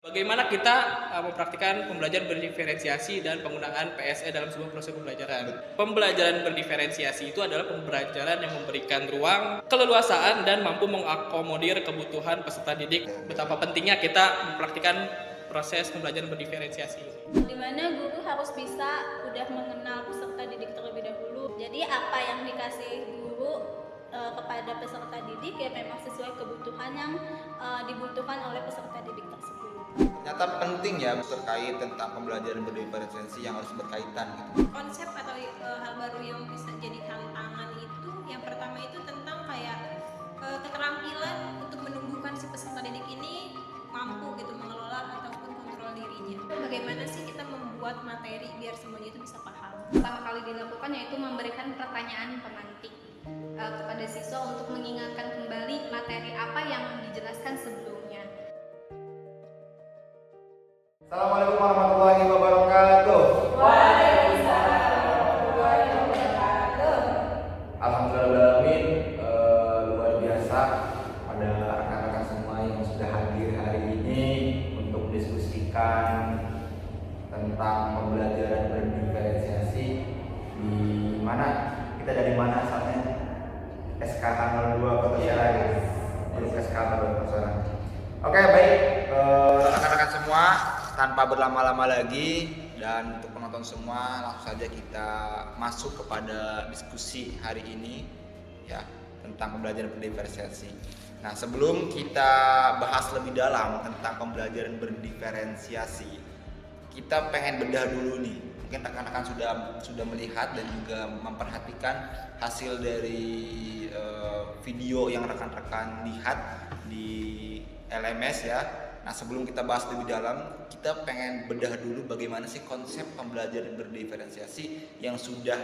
Bagaimana kita mempraktikkan pembelajaran berdiferensiasi dan penggunaan PSE dalam sebuah proses pembelajaran. Pembelajaran berdiferensiasi itu adalah pembelajaran yang memberikan ruang, keleluasaan, dan mampu mengakomodir kebutuhan peserta didik. Betapa pentingnya kita mempraktikkan proses pembelajaran berdiferensiasi. Di mana guru harus bisa udah mengenal peserta didik terlebih dahulu. Jadi apa yang dikasih guru kepada peserta didik ya memang sesuai kebutuhan yang dibutuhkan oleh peserta didik tersebut. Ternyata penting ya terkait tentang pembelajaran berdiferensiasi yang harus berkaitan gitu. Konsep atau hal baru yang bisa jadi tantangan itu yang pertama itu tentang kayak keterampilan untuk menumbuhkan si peserta didik ini mampu gitu mengelola ataupun kontrol dirinya. Bagaimana sih kita membuat materi biar semuanya itu bisa paham? Pertama kali dilakukan yaitu memberikan pertanyaan pemantik kepada siswa untuk mengingatkan kembali materi apa yang dijelaskan sebelumnya. Assalamualaikum warahmatullahi wabarakatuh. Waalaikumsalam warahmatullahi wabarakatuh. Alhamdulillahirrahmanirrahim, luar biasa pada rekan-rekan semua yang sudah hadir hari ini untuk mendiskusikan tentang pembelajaran berdiferensiasi. Di mana kita dari mana asalnya? SKH 02 Kota Serang. Grup SKH 02 Kota Serang. Oke, baik, rekan-rekan semua, tanpa berlama-lama lagi dan untuk penonton semua, langsung saja kita masuk kepada diskusi hari ini ya tentang pembelajaran berdiferensiasi. Nah, sebelum kita bahas lebih dalam tentang pembelajaran berdiferensiasi, kita pengen bedah dulu nih. Mungkin rekan-rekan sudah melihat dan juga memperhatikan hasil dari video yang rekan-rekan lihat di LMS ya. Nah, sebelum kita bahas lebih dalam, kita pengen bedah dulu bagaimana sih konsep pembelajaran berdiferensiasi yang sudah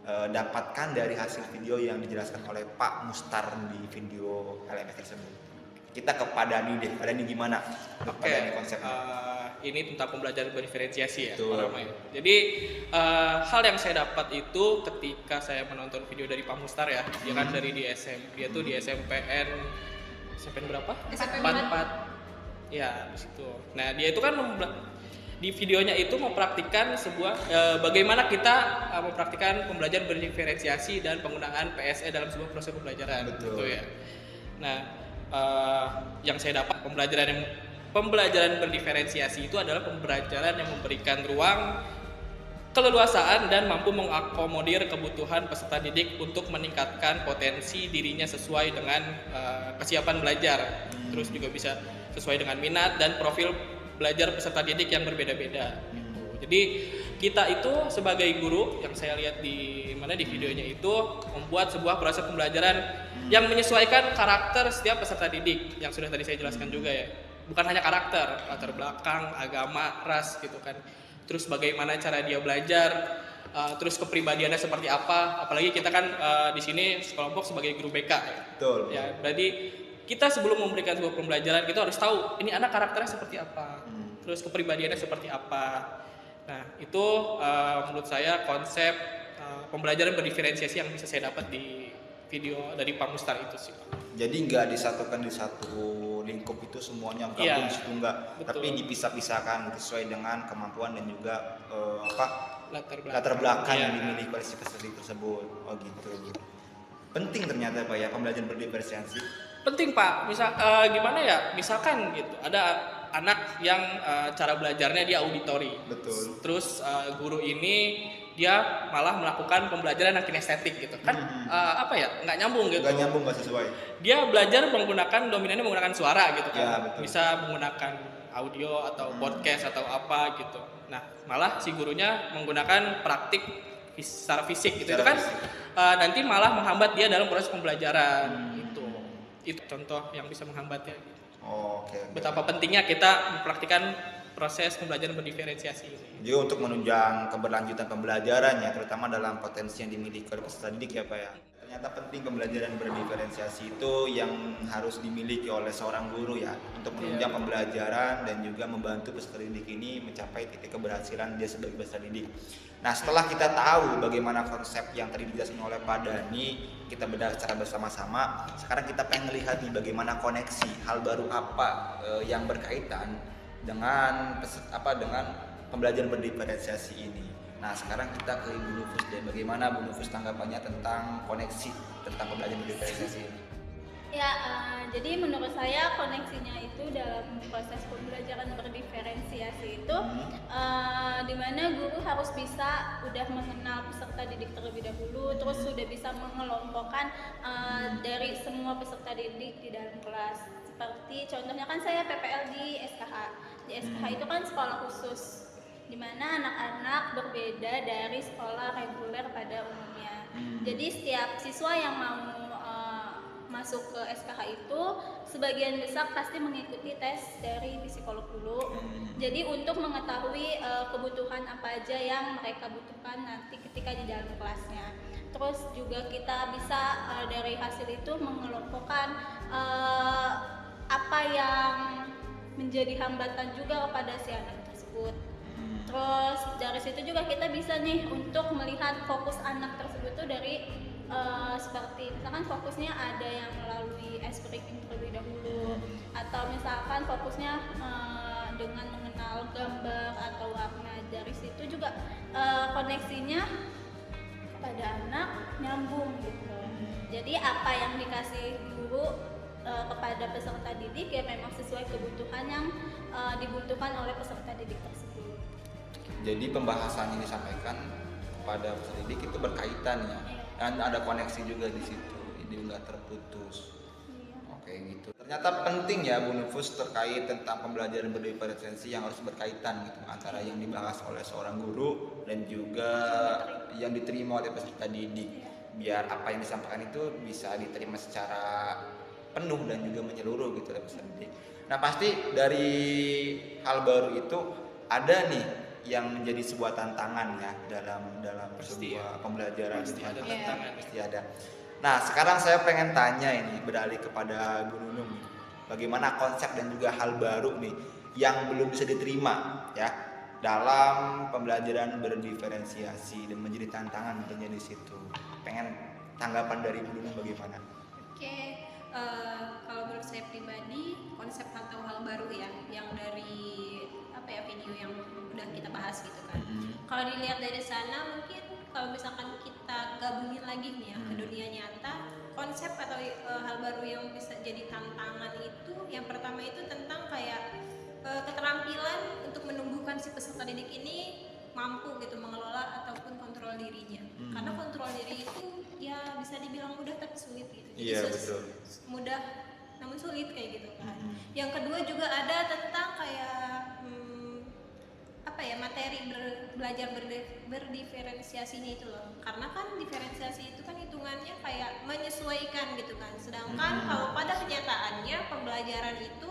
didapatkan dari hasil video yang dijelaskan oleh Pak Mustar di video LMS tersebut. Kita ke Pak Dani deh. Pak Dani gimana? Pak Dani konsepnya? Ini tentang pembelajaran berdiferensiasi ya. Betul. Jadi hal yang saya dapat itu ketika saya menonton video dari Pak Mustar ya, dia kan dari di SM, dia tuh di SMPN berapa? SMP 4. Ya, di situ. Nah, dia itu kan di videonya itu mempraktikkan sebuah bagaimana kita mempraktikkan pembelajaran berdiferensiasi dan penggunaan PSE dalam sebuah proses pembelajaran. Betul. Gitu ya. Nah, yang saya dapat pembelajaran berdiferensiasi itu adalah pembelajaran yang memberikan ruang, keleluasaan, dan mampu mengakomodir kebutuhan peserta didik untuk meningkatkan potensi dirinya sesuai dengan kesiapan belajar. Terus juga bisa sesuai dengan minat dan profil belajar peserta didik yang berbeda-beda. Jadi kita itu sebagai guru yang saya lihat di videonya itu membuat sebuah proses pembelajaran yang menyesuaikan karakter setiap peserta didik yang sudah tadi saya jelaskan juga ya. Bukan hanya karakter, latar belakang, agama, ras gitu kan. Terus bagaimana cara dia belajar, terus kepribadiannya seperti apa. Apalagi kita kan di sini sekelompok sebagai guru BK ya. Betul. Ya, berarti kita sebelum memberikan sebuah pembelajaran kita harus tahu ini anak karakternya seperti apa. Terus kepribadiannya seperti apa. Nah, itu menurut saya konsep pembelajaran berdiferensiasi yang bisa saya dapat di video dari Pak Mustar itu sih. Jadi nggak disatukan di satu lingkup itu semuanya gabung di situ enggak, betul. tapi dipisah-pisahkan sesuai dengan kemampuan dan juga Latar belakang Iya. yang dimiliki oleh si peserta tersebut. Oh gitu. Penting ternyata Pak ya pembelajaran berdiferensiasi. Penting Pak, gimana ya, misalkan gitu ada anak yang cara belajarnya dia auditori. Betul. Terus guru ini dia malah melakukan pembelajaran yang kinestetik gitu kan, nggak nyambung gitu. Nggak nyambung, nggak sesuai. Dia belajar dominannya menggunakan suara gitu kan. Ya, betul. Bisa menggunakan audio atau podcast atau apa gitu. Nah, malah si gurunya menggunakan praktik secara fisik gitu. Itu Secara kan nanti malah menghambat dia dalam proses pembelajaran. Itu contoh yang bisa menghambatnya. Oh, oke. Betapa pentingnya kita mempraktikkan proses pembelajaran berdiferensiasi ini. Jadi untuk menunjang keberlanjutan pembelajaran ya, terutama dalam potensi yang dimiliki oleh peserta didik ya Pak ya. Ternyata penting pembelajaran berdiferensiasi itu yang harus dimiliki oleh seorang guru ya untuk menunjang pembelajaran dan juga membantu peserta didik ini mencapai titik keberhasilan dia sebagai peserta didik. Nah, setelah kita tahu bagaimana konsep yang tadi dijelaskan oleh Pak Dani, kita bedah secara bersama-sama. Sekarang kita pengen lihat nih bagaimana koneksi hal baru apa yang berkaitan dengan dengan pembelajaran berdiferensiasi ini. Nah, sekarang kita ke Ibu Nufus dan bagaimana Bu Nufus tanggapannya tentang koneksi tentang pembelajaran berdiferensiasi ini? Ya, jadi menurut saya koneksinya itu dalam proses pembelajaran berdiferensiasi itu di mana guru harus bisa udah mengenal peserta didik terlebih dahulu, terus sudah bisa mengelompokkan dari semua peserta didik di dalam kelas. Seperti contohnya kan saya PPL di SKH. Di SKH itu kan sekolah khusus, di mana anak-anak berbeda dari sekolah reguler pada umumnya. Jadi setiap siswa yang mau masuk ke SKH itu sebagian besar pasti mengikuti tes dari psikolog dulu. Jadi untuk mengetahui kebutuhan apa aja yang mereka butuhkan nanti ketika di dalam kelasnya. Terus juga kita bisa dari hasil itu mengelompokkan apa yang menjadi hambatan juga kepada si anak tersebut. Terus dari situ juga kita bisa nih untuk melihat fokus anak tersebut tuh dari seperti misalkan fokusnya ada yang melalui ice breaking terlebih dahulu, atau misalkan fokusnya dengan mengenal gambar atau warna. Dari situ juga koneksinya kepada anak nyambung gitu. Jadi apa yang dikasih guru kepada peserta didik ya memang sesuai kebutuhan yang dibutuhkan oleh peserta didik tersebut. Jadi pembahasan yang disampaikan kepada peserta didik itu berkaitan ya, dan ada koneksi juga di situ, jadi nggak terputus. Oke gitu. Ternyata penting ya Bu Nufus terkait tentang pembelajaran berdiferensiasi yang harus berkaitan gitu antara yang dibahas oleh seorang guru dan juga yang diterima oleh peserta didik, biar apa yang disampaikan itu bisa diterima secara penuh dan juga menyeluruh gitu oleh peserta didik. Nah pasti dari hal baru itu ada nih yang menjadi sebuah tantangan ya dalam sebuah pembelajaran. Pasti ada tantangan. Pasti ada. Nah sekarang saya pengen tanya ini beralih kepada Bu Nunung, bagaimana konsep dan juga hal baru nih yang belum bisa diterima ya dalam pembelajaran berdiferensiasi dan menjadi tantangan tentunya di situ. Pengen tanggapan dari Bu Nunung bagaimana? Oke, kalau menurut saya pribadi konsep atau hal baru ya yang dari video yang udah kita bahas gitu kan. Kalau dilihat dari sana mungkin kalau misalkan kita gabungin lagi nih ya ke dunia nyata, konsep atau hal baru yang bisa jadi tantangan itu yang pertama itu tentang kayak keterampilan untuk menumbuhkan si peserta didik ini mampu gitu mengelola ataupun kontrol dirinya. Karena kontrol diri itu ya bisa dibilang mudah tapi sulit gitu. Jadi betul. Mudah namun sulit kayak gitu kan. Yang kedua juga ada tentang kayak materi belajar berdiferensiasinya itu loh. Karena kan diferensiasi itu kan hitungannya kayak menyesuaikan gitu kan. Sedangkan kalau pada kenyataannya pembelajaran itu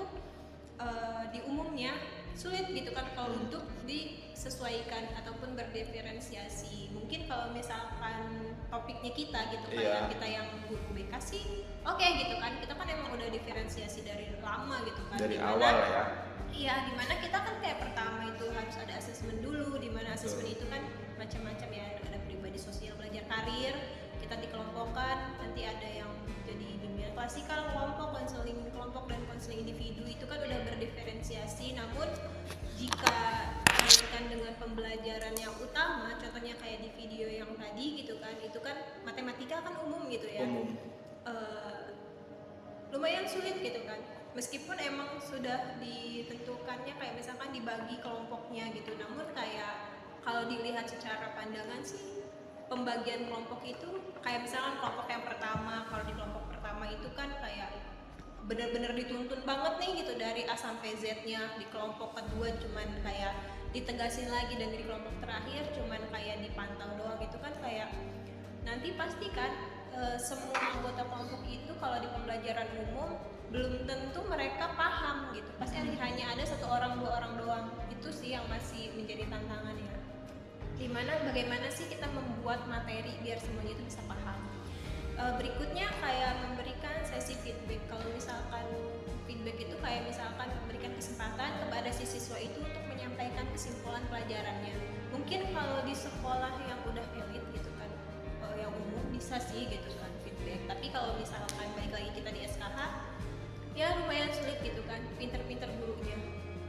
di umumnya sulit gitu kan kalau untuk disesuaikan ataupun berdiferensiasi. Mungkin kalau misalkan topiknya kita gitu kan kita yang guru BK sih oke gitu kan, kita kan emang udah diferensiasi dari lama gitu kan dari awal ya. Iya, dimana kita kan kayak pertama itu harus ada asesmen dulu, dimana asesmen itu kan macam-macam ya, ada pribadi sosial belajar karir, kita dikelompokkan, nanti ada yang jadi dunia klasikal kelompok, konseling kelompok dan konseling individu itu kan udah berdiferensiasi. Namun jika dikaitkan dengan pembelajaran yang utama, contohnya kayak di video yang tadi gitu kan, itu kan matematika kan umum gitu ya, lumayan sulit gitu kan. Meskipun emang sudah ditentukannya kayak misalkan dibagi kelompoknya gitu, namun kayak kalau dilihat secara pandangan sih pembagian kelompok itu kayak misalkan kelompok yang pertama, kalau di kelompok pertama itu kan kayak benar-benar dituntun banget nih gitu dari A sampai Z-nya. Di kelompok kedua cuman kayak ditegasin lagi, dan di kelompok terakhir cuman kayak dipantau doang. Itu kan kayak nanti pasti kan semua anggota kelompok itu kalau di pembelajaran umum belum tentu mereka paham gitu. Pasti hanya ada satu orang dua orang doang. Itu sih yang masih menjadi tantangan ya. Dimana bagaimana sih kita membuat materi biar semuanya itu bisa paham. berikutnya kayak memberikan sesi feedback. Kalau misalkan feedback itu kayak misalkan memberikan kesempatan kepada si siswa itu untuk menyampaikan kesimpulan pelajarannya. Mungkin kalau di sekolah yang udah elit gitu kan, yang umum bisa sih gitu kan feedback. Tapi kalau misalkan balik lagi kita di SKH, ya lumayan sulit gitu kan, pinter-pinter gurunya.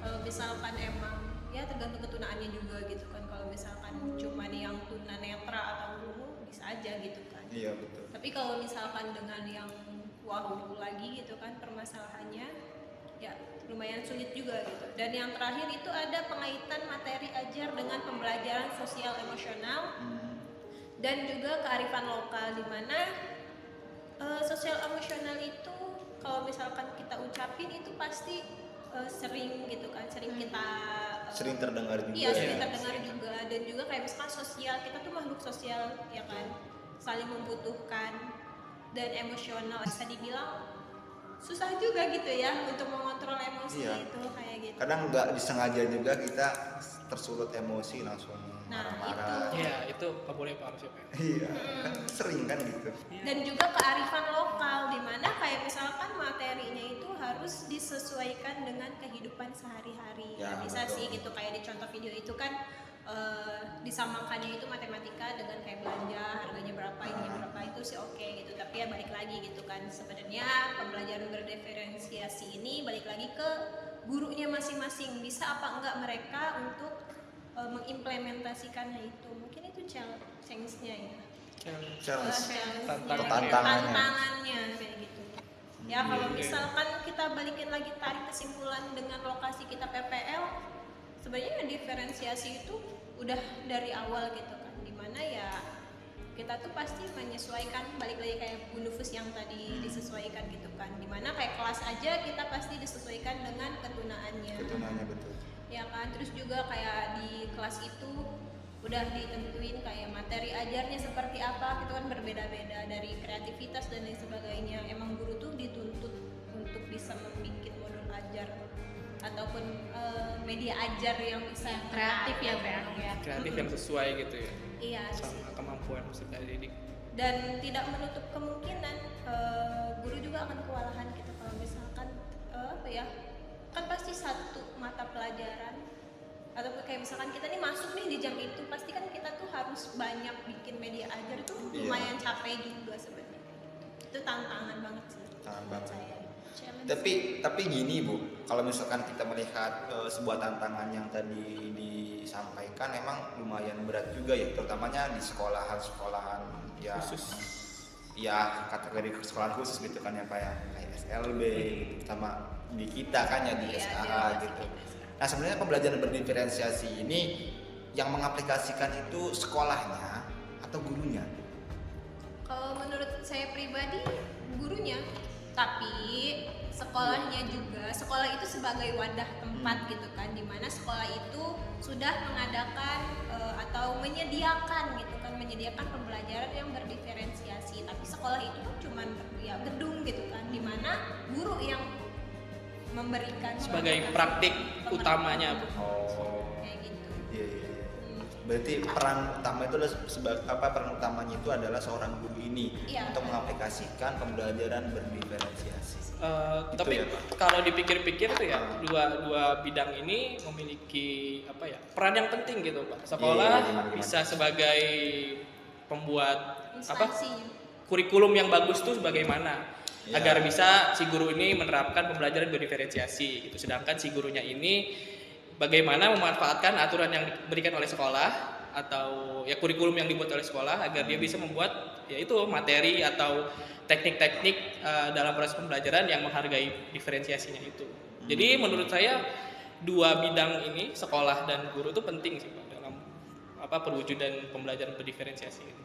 Kalau misalkan emang ya tergantung ketunaannya juga gitu kan. Kalau misalkan cuma yang tunanetra atau ungu bisa aja gitu kan. Iya betul. Tapi kalau misalkan dengan yang wahu lagi gitu kan permasalahannya, ya lumayan sulit juga gitu. Dan yang terakhir itu ada pengaitan materi ajar dengan pembelajaran sosial emosional dan juga kearifan lokal, di mana sosial emosional itu kalau misalkan kita ucapin itu pasti sering gitu kan, sering kita Sering terdengar juga. iya sering ya. terdengar juga. Dan juga kayak misalkan sosial, kita tuh makhluk sosial ya kan, saling membutuhkan. Dan emosional bisa dibilang susah juga gitu ya untuk mengontrol emosi. Iya. Itu kayak gitu. Kadang nggak disengaja juga kita tersulut emosi langsung Nah, marah-marah. Iya, itu nggak boleh Pak harusnya Pak. Iya, kan sering kan gitu. Dan juga kearifan lokal, di mana kayak misalkan materinya itu harus disesuaikan dengan kehidupan sehari-hari. Ya, Bisa betul. sih gitu, kayak di contoh video itu kan disamakannya itu matematika dengan kayak belanja, harganya berapa, ininya berapa, itu sih oke gitu. Tapi ya balik lagi gitu kan, sebenarnya pembelajaran berdiferensiasi ini balik lagi ke gurunya masing-masing, bisa apa enggak mereka untuk mengimplementasikannya itu. Mungkin itu challenge-nya ya. Challenge. Tantangannya. Tantangannya kayak gitu. Ya kalau Iya. misalkan kita balikin lagi tarik kesimpulan dengan lokasi kita PPL, sebenarnya diferensiasi itu udah dari awal gitu kan, dimana ya kita tuh pasti menyesuaikan, balik lagi kayak Bu Nufus yang tadi disesuaikan gitu kan, dimana kayak kelas aja kita pasti disesuaikan dengan ketunaannya. Ketunaannya betul. Ya kan, terus juga kayak di kelas itu udah ditentuin kayak materi ajarnya seperti apa, itu kan berbeda-beda dari kreativitas dan lain sebagainya. Emang guru tuh dituntut untuk bisa membuat modul ajar ataupun media ajar yang bisa Kreatif ya Bang ya. Kreatif yang sesuai gitu ya Iya sih. sama kemampuan peserta didik. Dan tidak menutup kemungkinan guru juga akan kewalahan gitu kalau misalkan apa ya, kan pasti satu mata pelajaran atau kayak misalkan kita nih masuk nih di jam itu, pasti kan kita tuh harus banyak bikin media ajar, itu Iya. lumayan capek juga sebenarnya. Itu tantangan banget sih. Tantangan banget. Saya. Challenge. Tapi gini Bu, kalau misalkan kita melihat sebuah tantangan yang tadi disampaikan emang lumayan berat juga ya, terutamanya di sekolahan ya Khusus. ya kategori sekolahan khusus gitu kan ya Pak ya, kayak SLB gitu, sama di kita kan ya di Iya, SKA dia gitu. masih kita. Nah sebenarnya pembelajaran berdiferensiasi ini yang mengaplikasikan itu sekolahnya atau gurunya? Kalau menurut saya pribadi gurunya, tapi sekolahnya juga. Sekolah itu sebagai wadah tempat gitu kan, dimana sekolah itu sudah mengadakan atau menyediakan gitu kan, menyediakan pembelajaran yang berdiferensiasi. Tapi sekolah itu kan cuman ya gedung gitu kan, dimana guru yang memberikan Sebagai pembelajaran. praktik utamanya Bu. Oh, Kayak gitu. iya iya. Iya. Berarti peran utama itu adalah peran utamanya itu adalah seorang guru ini Iya. untuk mengaplikasikan pembelajaran berdiferensiasi. Gitu Tapi ya, Pak? kalau dipikir-pikir tuh ya dua bidang ini memiliki apa ya peran yang penting gitu Pak. Sekolah Iya, gimana? bisa sebagai pembuat apa Instansinya. kurikulum yang bagus tuh bagaimana Iya. agar bisa si guru ini menerapkan pembelajaran berdiferensiasi gitu. Sedangkan si gurunya ini bagaimana memanfaatkan aturan yang diberikan oleh sekolah atau ya kurikulum yang dibuat oleh sekolah agar dia bisa membuat yaitu materi atau teknik-teknik dalam proses pembelajaran yang menghargai diferensiasinya itu. Jadi menurut saya dua bidang ini sekolah dan guru itu penting sih Pak dalam apa perwujudan pembelajaran berdiferensiasi ini.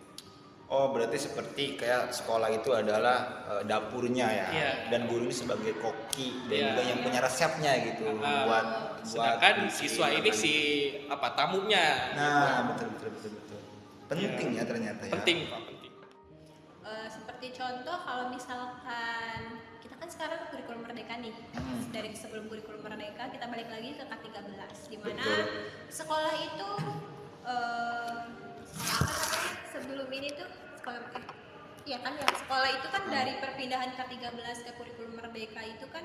Oh berarti seperti kayak sekolah itu adalah dapurnya ya, Iya. dan guru ini sebagai koki dan Iya. juga yang punya resepnya gitu buat Sedangkan bikin siswa ini apa si apa tamunya. Nah betul. Penting ya ternyata ya. Penting Pak, penting. Seperti contoh kalau misalkan kita kan sekarang kurikulum merdeka nih, dari sebelum kurikulum merdeka kita balik lagi ke K13 di mana Betul. sekolah itu apa namanya, sebelum ini tuh sekolah ya kan yang sekolah itu kan dari perpindahan K13 ke kurikulum Merdeka itu kan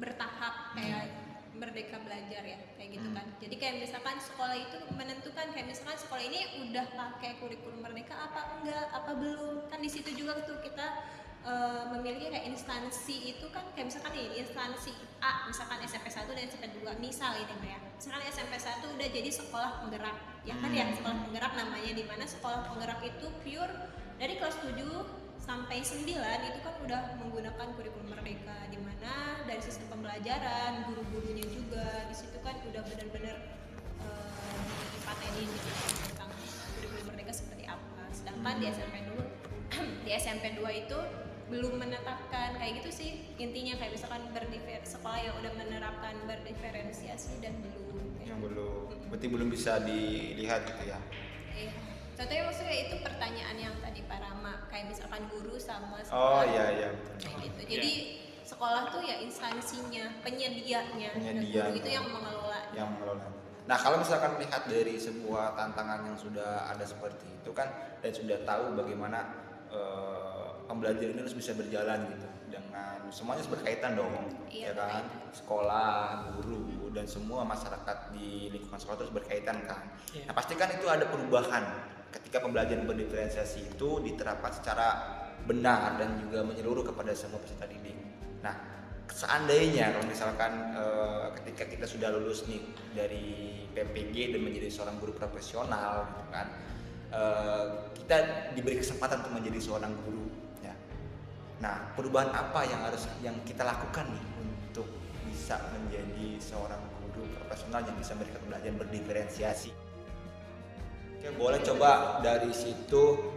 bertahap kayak Merdeka Belajar ya kayak gitu kan. Jadi kayak misalkan sekolah itu menentukan kayak misalkan sekolah ini udah pakai kurikulum Merdeka apa enggak, apa belum. Kan di situ juga tuh kita memiliki kayak instansi itu kan kayak misalkan nih instansi A misalkan SMP 1 dan SMP 2 misal ini ya. Misalkan SMP 1 udah jadi sekolah penggerak. Ya kan ya sekolah penggerak namanya, di mana sekolah penggerak itu pure dari kelas 7 sampai 9 itu kan udah menggunakan kurikulum Merdeka, di mana dari sistem pembelajaran, guru-gurunya juga di situ kan udah benar-benar dipatenin gitu tentang kurikulum Merdeka seperti apa. Sedangkan di SMP 2 itu belum menetapkan kayak gitu sih intinya, kayak misalkan sekolah yang udah menerapkan berdiferensiasi dan belum Yang belum, berarti belum bisa dilihat gitu ya. Iya. Contohnya maksudnya itu pertanyaan yang tadi Pak Rama, kayak misalkan guru sama Oh sekolah iya kayak gitu. Jadi sekolah tuh ya instansinya, penyedianya, dan guru itu yang mengelola. Nah, kalau misalkan melihat dari sebuah tantangan yang sudah ada seperti itu kan, dan sudah tahu bagaimana pembelajaran ini harus bisa berjalan gitu, dengan semuanya berkaitan dong, Iya, ya kan? Sekolah, guru, dan semua masyarakat di lingkungan sekolah terus berkaitan kan. Iya. Nah, pasti kan itu ada perubahan ketika pembelajaran berdiferensiasi itu diterapkan secara benar dan juga menyeluruh kepada semua peserta didik. Nah, seandainya kalau misalkan ketika kita sudah lulus nih dari PPG dan menjadi seorang guru profesional gitu kan, kita diberi kesempatan untuk menjadi seorang guru ya. Nah, perubahan apa yang kita lakukan nih untuk bisa menjadi seorang guru profesional yang bisa memberikan pembelajaran berdiferensiasi? Oke, boleh coba dari situ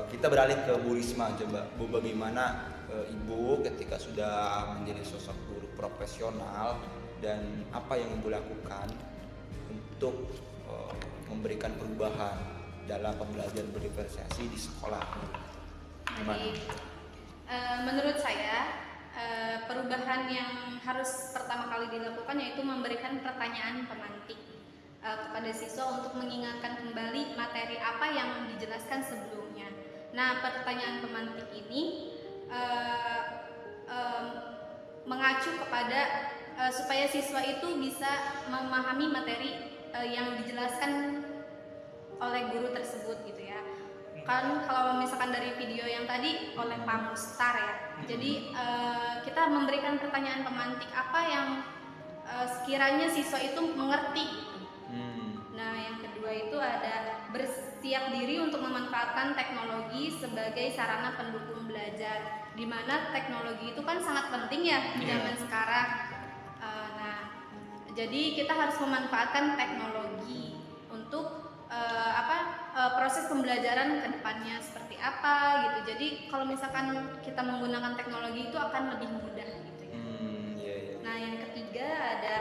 kita beralih ke Bu Risma. Coba Bu, bagaimana Ibu ketika sudah menjadi sosok guru profesional dan apa yang Ibu lakukan untuk memberikan perubahan dalam pembelajaran berdiferensiasi di sekolah? Jadi menurut saya perubahan yang harus pertama kali dilakukan yaitu memberikan pertanyaan pemantik kepada siswa untuk mengingatkan kembali materi apa yang dijelaskan sebelumnya. Nah, pertanyaan pemantik ini mengacu kepada supaya siswa itu bisa memahami materi yang dijelaskan oleh guru tersebut gitu ya. Kan kalau misalkan dari video yang tadi oleh Pak Mustar ya. Jadi kita memberikan pertanyaan pemantik apa yang sekiranya siswa itu mengerti gitu. Nah, yang kedua itu ada bersiap diri untuk memanfaatkan teknologi sebagai sarana pendukung belajar, di mana teknologi itu kan sangat penting ya di zaman sekarang. Nah, jadi kita harus memanfaatkan teknologi untuk proses pembelajaran ke depannya seperti apa gitu. Jadi kalau misalkan kita menggunakan teknologi itu akan lebih mudah gitu ya. Nah, yang ketiga ada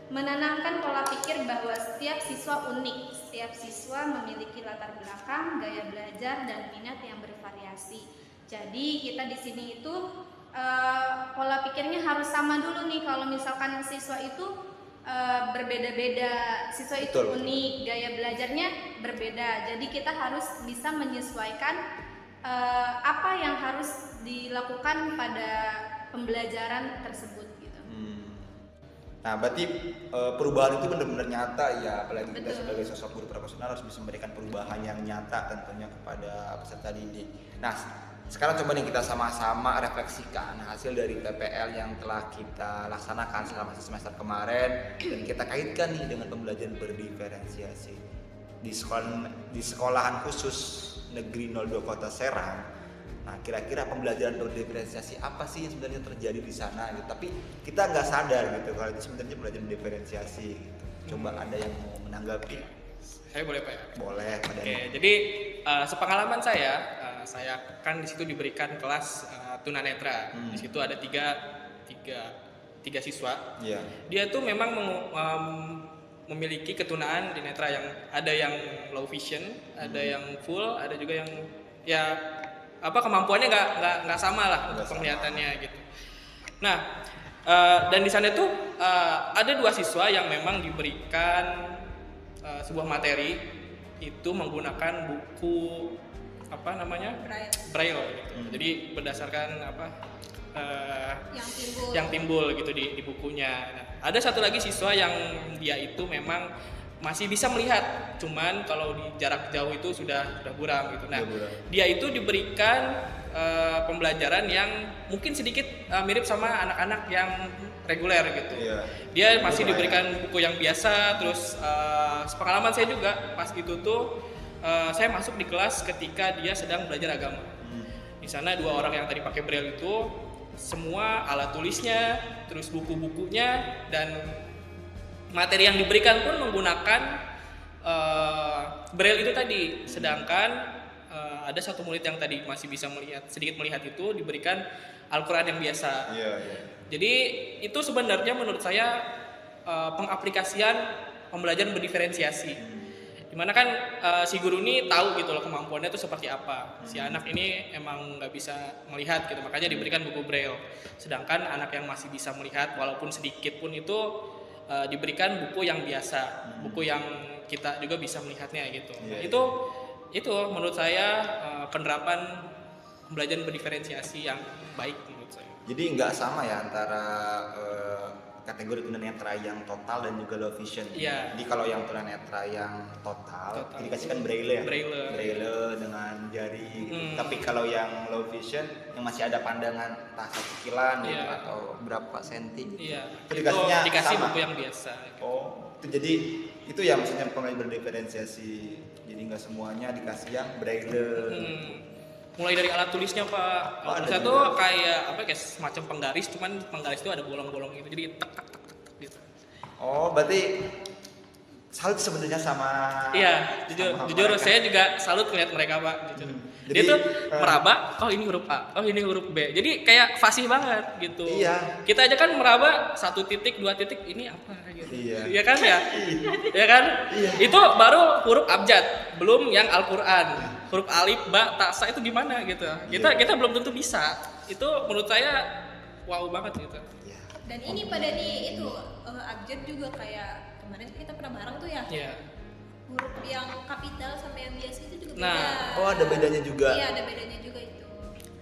menanamkan pola pikir bahwa setiap siswa unik, setiap siswa memiliki latar belakang, gaya belajar dan minat yang bervariasi. Jadi kita di sini itu pola pikirnya harus sama dulu nih. Kalau misalkan siswa itu berbeda-beda, siswa itu unik, gaya belajarnya berbeda. Jadi kita harus bisa menyesuaikan apa yang harus dilakukan pada pembelajaran tersebut gitu. Nah, berarti perubahan itu benar-benar nyata ya, apalagi kita Betul. sebagai sosok guru profesional harus bisa memberikan perubahan yang nyata tentunya kepada peserta didik. Nah, sekarang coba nih kita sama-sama refleksikan hasil dari PPL yang telah kita laksanakan selama semester kemarin dan kita kaitkan nih dengan pembelajaran berdiferensiasi di sekolahan khusus Negeri 02 Kota Serang. Nah, kira-kira pembelajaran berdiferensiasi apa sih yang sebenarnya terjadi di sana gitu. Tapi kita nggak sadar gitu kalau itu sebenarnya pembelajaran diferensiasi gitu. Coba ada yang mau menanggapi? Saya boleh Pak ya? Boleh, Pak Dani. Oke, jadi sepengalaman saya kan di situ diberikan kelas tunanetra. Di situ ada tiga siswa. Iya. Dia tuh memang memiliki ketunaan di netra, yang ada yang low vision, ada yang full, ada juga yang ya kemampuannya nggak sama lah untuk penglihatannya gitu. Nah, dan di sana tuh ada 2 siswa yang memang diberikan sebuah materi itu menggunakan buku apa namanya Braille. braille gitu. Jadi berdasarkan apa yang timbul gitu di bukunya. Nah, ada satu lagi siswa yang dia itu memang masih bisa melihat, cuman kalau di jarak jauh itu sudah buram gitu. Nah, dia itu diberikan pembelajaran yang mungkin sedikit mirip sama anak-anak yang reguler gitu. Iya. Dia masih diberikan buku yang biasa, terus pengalaman saya juga pas itu tuh saya masuk di kelas ketika dia sedang belajar agama. Di sana 2 orang yang tadi pakai braille itu semua alat tulisnya, terus buku-bukunya dan materi yang diberikan pun menggunakan braille itu tadi. Sedangkan ada satu murid yang tadi masih bisa sedikit melihat itu diberikan Al-Quran yang biasa. Iya, iya. Jadi itu sebenarnya menurut saya pengaplikasian pembelajaran berdiferensiasi. Dimana kan si guru ini tahu gitu loh kemampuannya itu seperti apa. Si anak ini emang nggak bisa melihat gitu, makanya diberikan buku braille. Sedangkan anak yang masih bisa melihat walaupun sedikit pun itu diberikan buku yang biasa, buku yang kita juga bisa melihatnya gitu. Nah, itu menurut saya penerapan pembelajaran berdiferensiasi yang baik menurut saya. Jadi nggak sama ya antara kategori tunanetra yang total dan juga low vision. Iya. Jadi kalau yang tunanetra yang total dikasihkan braille ya. Braille dengan jari. Gitu. Tapi kalau yang low vision yang masih ada pandangan entah 1 kilan gitu atau berapa senti gitu. Iya. Itu dikasih buku yang biasa. Gitu. Oh, itu jadi itu ya maksudnya pembelajaran berdiferensiasi. Jadi nggak semuanya dikasih yang braille. Mulai dari alat tulisnya Pak. Alat tulisnya tuh kayak semacam penggaris, cuman penggaris itu ada bolong-bolong gitu, jadi tek gitu. Oh, berarti salut sebenarnya sama. Iya, jujur saya juga salut ngeliat mereka Pak. Jujur. Dia tuh meraba, oh ini huruf A, oh ini huruf B. Jadi kayak fasih banget gitu. Iya. Kita aja kan meraba 1 titik, 2 titik, ini apa gitu. Iya. Iya kan ya? Iya kan? Iya. Itu baru huruf abjad, belum yang Al-Qur'an. Huruf alif, ba, ta, sa itu gimana gitu. Kita belum tentu bisa. Itu menurut saya wow banget gitu. Dan ini pada di itu abjad juga kayak kemarin kita pernah bareng tuh ya. Iya. Huruf yang kapital sama yang biasa itu juga beda. Nah, oh ada bedanya juga. Iya, ada bedanya juga itu.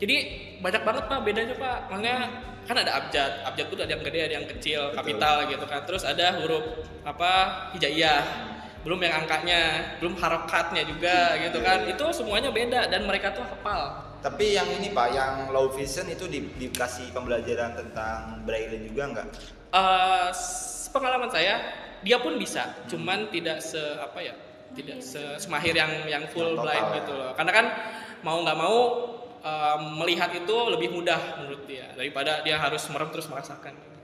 Jadi banyak banget Pak bedanya Pak. Makanya kan ada abjad. Abjad itu ada yang gede, ada yang kecil, kapital gitu kan. Terus ada huruf hijaiyah. Belum yang angkanya, belum harokatnya juga gitu kan. Itu semuanya beda dan mereka tuh hafal. Tapi yang ini Pak, yang low vision itu dikasih pembelajaran tentang braille juga nggak? Pengalaman saya, dia pun bisa, cuman tidak semahir yang full blind gitu loh. Karena kan mau nggak mau melihat itu lebih mudah menurut dia daripada dia harus merem terus merasakan.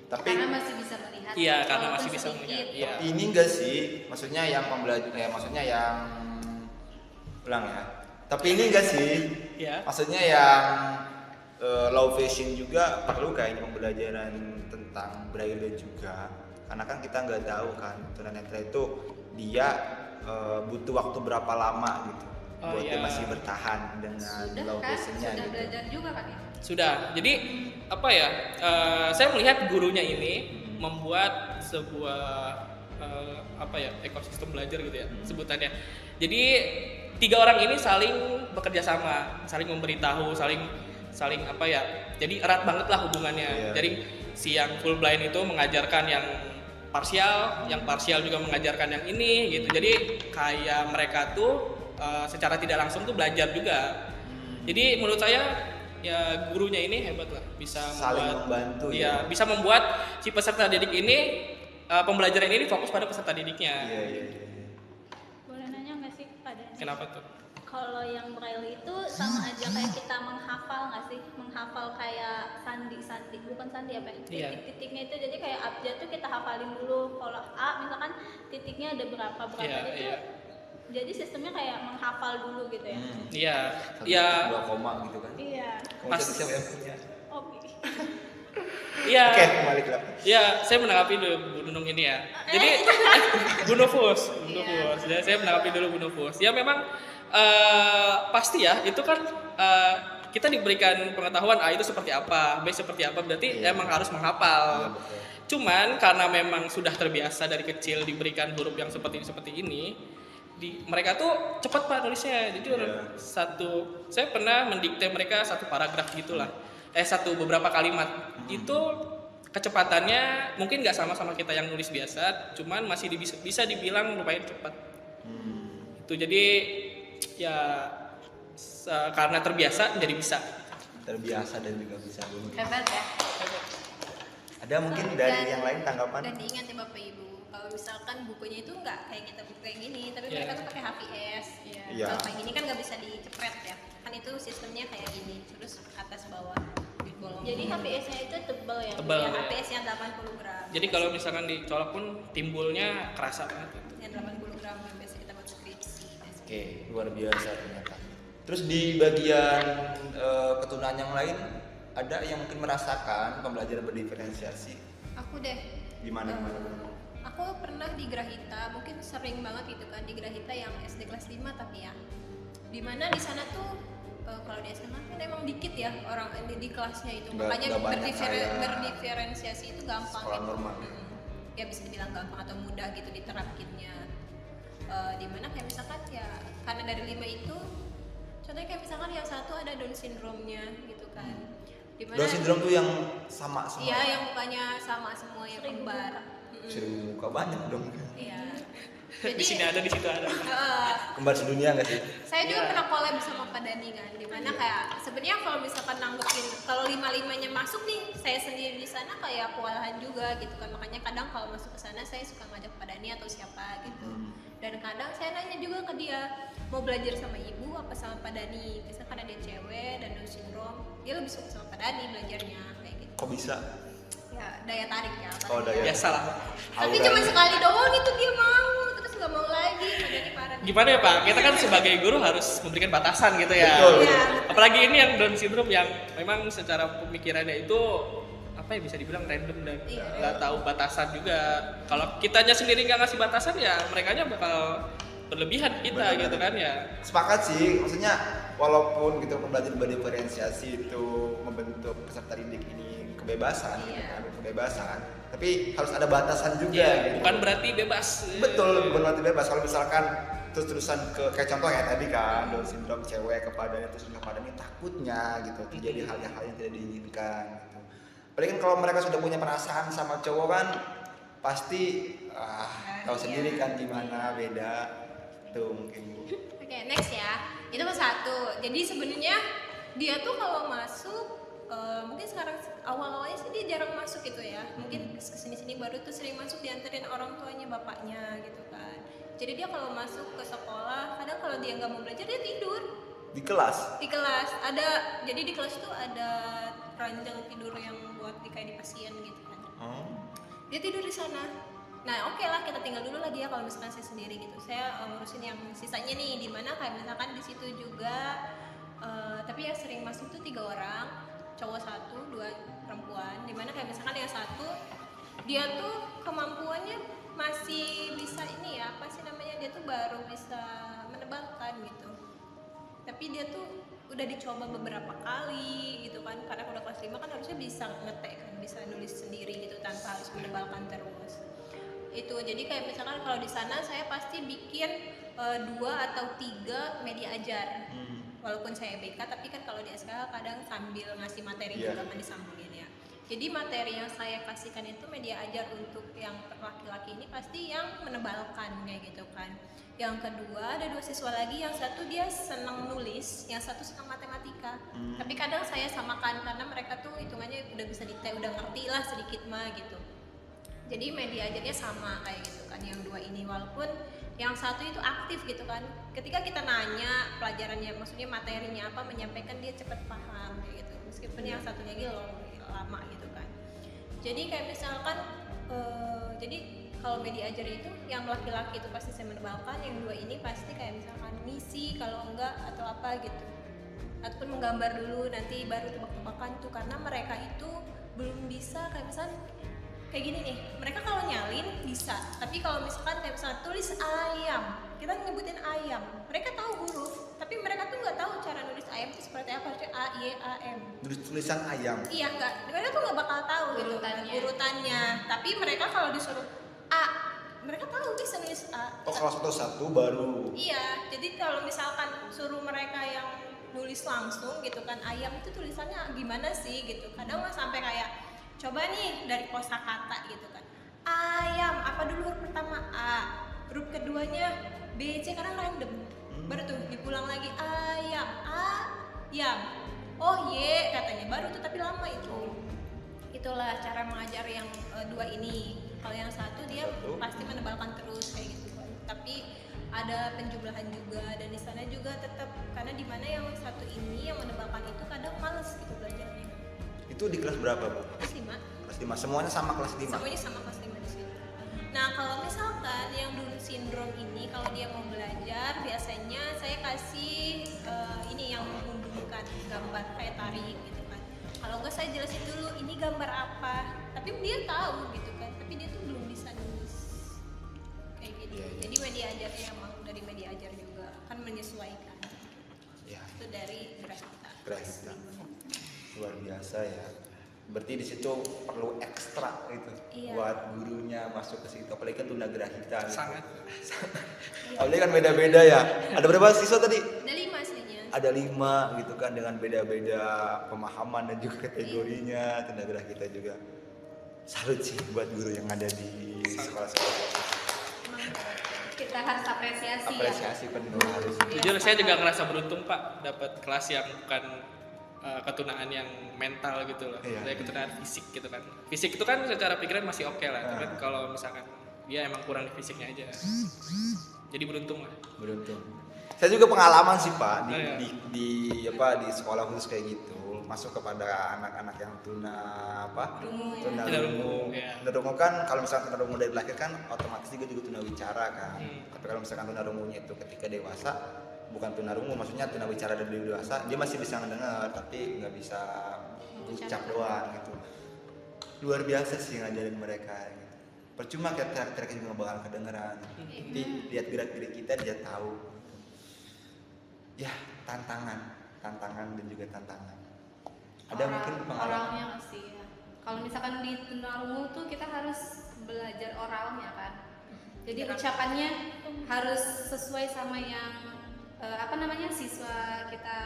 Tapi karena masih bisa melihat. Iya, karena walaupun masih bisa sedikit. melihat. Iya. ini enggak sih, maksudnya yang maksudnya yang ulang ya. Tapi ini enggak sih, Iya. maksudnya yang low vision juga perlu kayaknya pembelajaran tentang braille juga. Karena kan kita nggak tahu kan tunanetra itu dia butuh waktu berapa lama gitu buat dia masih bertahan dengan low visionnya Sudah gitu. belajar juga kan ya? Sudah. Jadi saya melihat gurunya ini membuat sebuah ekosistem belajar gitu ya sebutannya. Jadi 3 orang ini saling bekerja sama, saling memberitahu, saling jadi erat banget lah hubungannya. Jadi si yang full blind itu mengajarkan yang parsial juga mengajarkan yang ini gitu. Jadi kayak mereka tuh secara tidak langsung tuh belajar juga. Jadi menurut saya ya gurunya ini hebat lah, bisa saling membantu ya, bisa membuat si peserta didik ini pembelajaran ini fokus pada peserta didiknya. Iya. Boleh nanya nggak sih pada? Kenapa tuh? Kalau yang braille itu sama aja kayak kita menghafal nggak sih? Menghafal kayak sandi, bukan sandi apa ya? Iya. Titik-titiknya itu jadi kayak abjad tuh kita hafalin dulu. Kalau A misalkan titiknya ada berapa itu. Iya. Jadi sistemnya kayak menghafal dulu gitu ya. Iya. Iya. 2 koma gitu kan. Iya. Pas. Siapa yang punya? Oke. Iya. Oke, kembali ke laptop. Iya, saya menanggapi dulu Bu Nunung ini ya. Jadi Bu Nufus. Ya, saya menanggapi dulu Bu Nufus. Ya memang pasti ya, itu kan kita diberikan pengetahuan A itu seperti apa, B seperti apa, berarti emang harus menghafal. Cuman karena memang sudah terbiasa dari kecil diberikan huruf yang seperti ini, mereka tuh cepat Pak nulisnya. Jujur Iya. saya pernah mendikte mereka satu paragraf gitulah. Beberapa kalimat. Itu kecepatannya mungkin nggak sama kita yang nulis biasa, cuman masih bisa dibilang lumayan cepat. Itu jadi ya karena terbiasa jadi bisa. Terbiasa dan juga bisa Bu. Hebat ya. Ada mungkin dari yang lain tanggapan? Dan diingat ya Bapak Ibu, kalau misalkan bukunya itu nggak kayak kita buku kayak gini, tapi Iya. mereka tuh pakai HVS. Iya. Kalau kayak gini kan nggak bisa dicepret ya, kan itu sistemnya kayak gini, terus atas bawah di bolong. Jadi HPS-nya itu tebal ya. Tebal. ya, ya. HVS yang 80 gram. Jadi kalau misalkan dicolok pun timbulnya kerasa banget gitu. Yang 80 gram yang biasa kita buat skripsi. Oke, luar biasa ternyata. Terus di bagian keturunan yang lain ada yang mungkin merasakan pembelajaran berdiferensiasi. Aku deh. Gimana? Aku pernah di Grahita, mungkin sering banget gitu kan di Grahita yang SD kelas 5 tapi ya. Dimana di sana tuh kalau di SMA kan emang dikit ya orang di kelasnya itu. Makanya Nggak banyak kayak berdiferensiasi itu gampang sekolah gitu. normal. Ya bisa dibilang gampang atau mudah gitu diterapkinnya. Dimana kayak misalkan ya karena dari 5 itu contohnya kayak misalkan yang satu ada Down syndrome-nya gitu kan. Dimana Down syndrome tuh yang sama semua. iya yang mukanya sama semua yang kembar. Seribu muka banyak dong. Iya. Di sini ada, di situ ada. Kembar sedunia nggak sih? Saya juga Iya. pernah collab sama Pak Dani kan, dimana kayak sebenarnya kalau misalkan nanggepin kalau 5-5-nya masuk nih, saya sendiri di sana kayak kewalahan juga gitu kan, makanya kadang kalau masuk ke sana saya suka ngajak Pak Dani atau siapa gitu, dan kadang saya nanya juga ke dia mau belajar sama ibu apa sama Pak Dani, misalkan karena dia cewek dan Down syndrome, dia lebih suka sama Pak Dani belajarnya kayak gitu. Kok bisa? Ya daya tarik ya. Pak Oh, Dani. daya. Biasa lah. Tapi Aura. cuma sekali doang itu dia mau, terus nggak mau lagi, Pak Dani parah. Gimana ya Pak? Kita kan sebagai guru harus memberikan batasan gitu ya. Betul. Iya. Apalagi ini yang Down syndrome yang memang secara pemikirannya itu apa ya bisa dibilang random dan Iya. nggak tahu batasan juga. Kalau kitanya sendiri nggak ngasih batasan ya merekanya bakal berlebihan kita Benar. gitu kan ya. Sepakat sih, maksudnya walaupun gitu pembelajaran berdiferensiasi itu membentuk peserta didik ini kebebasan, gitu kan, kebebasan, tapi harus ada batasan juga. Iya, gitu. bukan berarti bebas. Betul, bukan berarti bebas. Kalau misalkan terus-terusan kayak contoh ya tadi kan, Down syndrome cewek kepadanya terus kepadanya takutnya gitu terjadi hal-hal yang tidak diinginkan gitu. Apalagi kan kalau mereka sudah punya perasaan sama cowok kan pasti tahu sendiri kan gimana beda tuh mungkin Bu. Oke, next ya. Itu kan satu. Jadi sebenarnya dia tuh kalau masuk mungkin sekarang awal-awalnya sih dia jarang masuk gitu ya. Mungkin kesini-sini baru tuh sering masuk dianterin orang tuanya bapaknya gitu kan. Jadi dia kalau masuk ke sekolah, kadang kalau dia nggak mau belajar dia tidur Di kelas. di kelas. Jadi di kelas tuh ada ranjang tidur yang buat kayak di pasien gitu kan. Dia tidur di sana. Nah oke lah kita tinggal dulu lagi ya kalau misalkan saya sendiri gitu. Saya ngurusin yang sisanya nih, dimana kayak misalkan di situ juga. Tapi yang sering masuk tuh 3 orang, cowok 1, 2 perempuan. Dimana kayak misalkan yang satu dia tuh kemampuannya masih bisa ini ya apa sih namanya, dia tuh baru bisa menebalkan gitu. Tapi dia tuh udah dicoba beberapa kali gitu kan, karena udah kelas 5 kan harusnya bisa ngetek kan, bisa nulis sendiri gitu tanpa harus menebalkan terus. Itu jadi kayak misalkan kalau di sana saya pasti bikin 2 atau 3 media ajar. Walaupun saya BK tapi kan kalau di SK kadang sambil ngasih materi Iya. juga kan disambungin ya. Jadi materi yang saya kasihkan itu media ajar untuk yang laki-laki ini pasti yang menebalkan kayak gitu kan. Yang kedua ada 2 siswa lagi, yang satu dia senang nulis, yang satu senang matematika. Tapi kadang saya samakan karena mereka tuh hitungannya udah bisa udah ngerti lah sedikit mah gitu. Jadi media ajarnya sama kayak gitu kan yang 2 ini, walaupun yang satu itu aktif gitu kan. Ketika kita nanya pelajarannya, maksudnya materinya apa, menyampaikan dia cepat paham kayak gitu. Meskipun yang satunya lagi lama gitu kan. Jadi kayak misalkan jadi kalau media ajar itu yang laki-laki itu pasti saya menebalkan, yang 2 ini pasti kayak misalkan misi kalau enggak atau apa gitu. Ataupun menggambar dulu nanti baru tebak-tebakan tuh, karena mereka itu belum bisa kayak misalkan kayak gini nih, mereka kalau nyalin bisa, tapi kalau misalkan kayak misalnya tulis ayam, kita nyebutin ayam, mereka tahu huruf, tapi mereka tuh nggak tahu cara nulis ayam itu seperti apa, harusnya A, Y, A, M. Tulisan ayam. Iya nggak, mereka tuh nggak bakal tahu gitu kan, urutannya. Tapi mereka kalau disuruh A, mereka tahu bisa nulis A. Oh kelas 1 baru. Iya, jadi kalau misalkan suruh mereka yang nulis langsung gitu kan, ayam itu tulisannya gimana sih gitu. Kadang mah sampai kayak coba nih dari kosakata gitu kan. Ayam, apa dulu huruf pertama A, huruf keduanya B, C, kadang random. Baru tuh dipulang lagi ayam, ayam. Oh Y katanya baru tuh, tapi lama itu. Itulah cara mengajar yang dua ini. Kalau yang satu dia pasti menebalkan terus kayak gitu kan. Tapi ada penjumlahan juga, dan di sana juga tetap, karena di mana yang satu ini yang menebalkan itu kadang males gitu belajarnya. Itu di kelas berapa, Bu? Kelas 5. Kelas 5. Semuanya sama kelas 5. Semuanya sama kelas 5 di situ. Nah, kalau misalkan yang Down syndrome ini kalau dia mau belajar, biasanya saya kasih ini yang menghubungkan gambar kayak tari gitu kan. Kalau enggak saya jelasin dulu ini gambar apa. Tapi dia tahu gitu kan, tapi dia tuh belum bisa nulis. Kayak gitu. Iya, iya. Jadi media ajarnya emang dari media ajar juga kan menyesuaikan. Ya, Itu dari Grahita. Grahita. Luar biasa ya. Berarti di situ perlu ekstra gitu Iya. buat gurunya masuk ke situ. Apalagi kan tunagrahita gitu. Sangat. Apalagi kan beda-beda ya. Ada berapa siswa tadi? Ada 5 aslinya. Ada 5 gitu kan, dengan beda-beda pemahaman dan juga kategorinya. Tunagrahita juga. Salut sih buat guru yang ada di sekolah-sekolah. Kita harus apresiasi, ya. Apresiasi penuh harus. Jujur saya juga ngerasa beruntung Pak dapat kelas yang bukan ketunaan yang mental gitu loh. Iya. Dari ketunaan fisik gitu kan. Fisik itu kan secara pikiran masih oke lah. Tapi kalau misalkan dia emang kurang di fisiknya aja. Jadi beruntung lah. Beruntung. Saya juga pengalaman sih Pak di, Oh, iya. di sekolah khusus kayak gitu, masuk kepada anak-anak yang tunarungu. Ya. Tunarungu kan kalau misalkan tunarungu dari lahir kan otomatis juga tunawicara kan. Hmm. Tapi kalau misalkan tunarungunya itu ketika dewasa, bukan tunarungu, maksudnya tunawicara dari dewasa, dia masih bisa mendengar tapi nggak bisa ucap doang gitu. Luar biasa sih ngajarin mereka gitu. Percuma kita juga nggak bakal kedengeran. Tapi lihat gerak-gerik kita dia tahu. Ya, tantangan dan juga tantangan. Ada mungkin pengalaman. oralnya pasti ya. Kalau misalkan di tunarungu tuh kita harus belajar oralnya kan. Jadi ucapannya harus sesuai sama yang siswa kita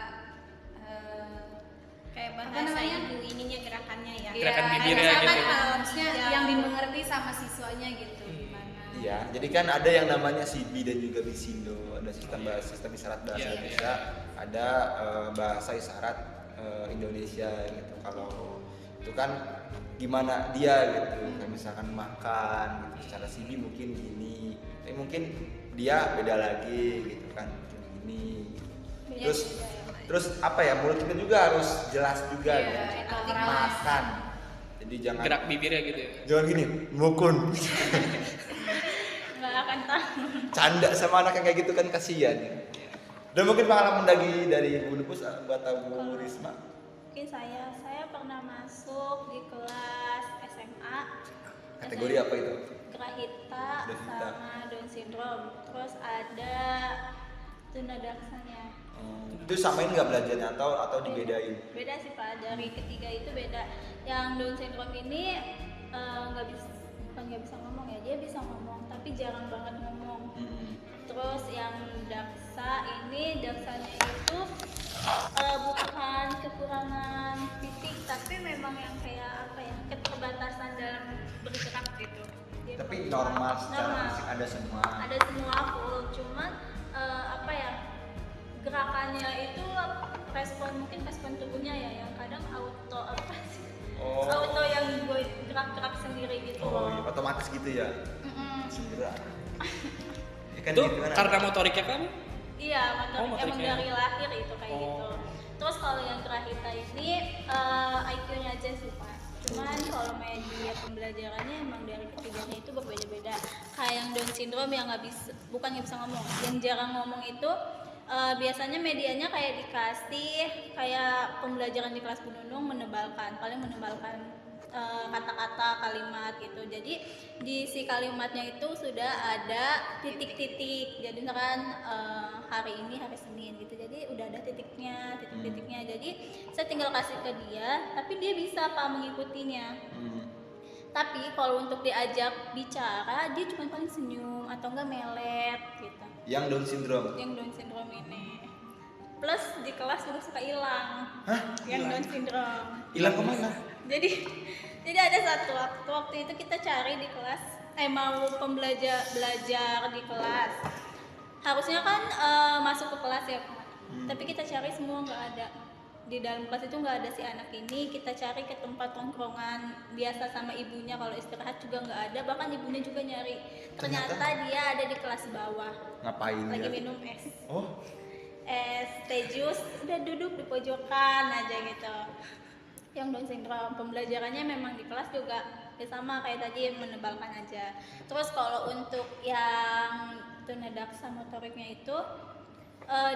Kayak Apa bahasa namanya? ibu ininya gerakannya ya. Gerakan Iya, bibirnya misalkan, gitu ya. maksudnya yang dimengerti sama siswanya gitu gimana. Iya, jadi kan ada yang namanya SIBI dan juga BISINDO, ada sistem isyarat bahasa Iya, Indonesia, ada bahasa isyarat Indonesia gitu. Kalau itu kan gimana dia gitu, kayak misalkan makan gitu, secara SIBI mungkin gini, tapi mungkin dia beda lagi gitu kan, mungkin gini. Terus apa ya, mulut kita juga harus jelas juga Iya, gitu. itu oralnya. Makan. Jadi jangan Gerak bibirnya gitu ya. jangan gini, mukun. Nggak akan tahu. Canda sama anak yang kayak gitu kan kasihan ya. Dan mungkin pengalaman dari Bu Nupus buat Bu Risma. Mungkin saya pernah masuk di kelas SMA. Kategori apa itu? Grahita Grahita. sama Down syndrome. Terus ada tunadaksanya. Itu samain nggak belajarnya atau dibedain? Beda sih Pak, dari ketiga itu beda. Yang Down syndrome ini bukan nggak bisa ngomong ya, dia bisa ngomong tapi jarang banget ngomong. Terus yang daksanya itu bukan kekurangan fisik, tapi memang yang kayak apa ya, keterbatasan dalam bergerak gitu. Dia Tapi perempuan. normal secara Normal. fisik ada semua. Ada semua full, cuman gerakannya itu respon tubuhnya ya yang kadang auto Oh. auto yang gue gerak-gerak sendiri gitu Oh, loh. iya, otomatis gitu ya. Segera. Ya kan Itu gitu kan karena ada. motoriknya kan? Iya, emang motoriknya. dari lahir itu kayak Oh. gitu. Terus kalau yang Grahita ini IQ-nya aja sih Pak. Cuman kalau media pembelajarannya emang dari ketiganya itu berbeda-beda. Kayak yang Down syndrome yang bukan nggak bisa ngomong, yang jarang ngomong itu biasanya medianya kayak dikasih kayak pembelajaran di kelas Bu Nunung paling menebalkan kata-kata kalimat gitu. Jadi di si kalimatnya itu sudah ada titik-titik. Jadi misalkan hari ini hari Senin gitu. Jadi udah ada titik-titiknya. Jadi saya tinggal kasih ke dia, tapi dia bisa Pak mengikutinya. Tapi kalau untuk diajak bicara dia cuma paling senyum atau enggak melet gitu. Yang Down syndrome. Yang Down syndrome ini. Plus di kelas juga suka hilang. Hah? Yang Down syndrome. Hilang kemana? Jadi ada satu waktu itu kita cari di kelas, mau belajar di kelas. Harusnya kan masuk ke kelas ya, Kak. Tapi kita cari semua nggak ada. Di dalam kelas itu nggak ada si anak ini. Kita cari ke tempat tongkrongan biasa sama ibunya, kalau istirahat juga nggak ada. Bahkan ibunya juga nyari. Ternyata dia ada di kelas bawah. Ngapain Lagi dia? minum es. Oh, Es teh jus, udah duduk di pojokan aja gitu. Yang Down syndrome, pembelajarannya memang di kelas juga ya sama kayak tadi, menebalkan aja. Terus kalau untuk yang tunadaksa motoriknya itu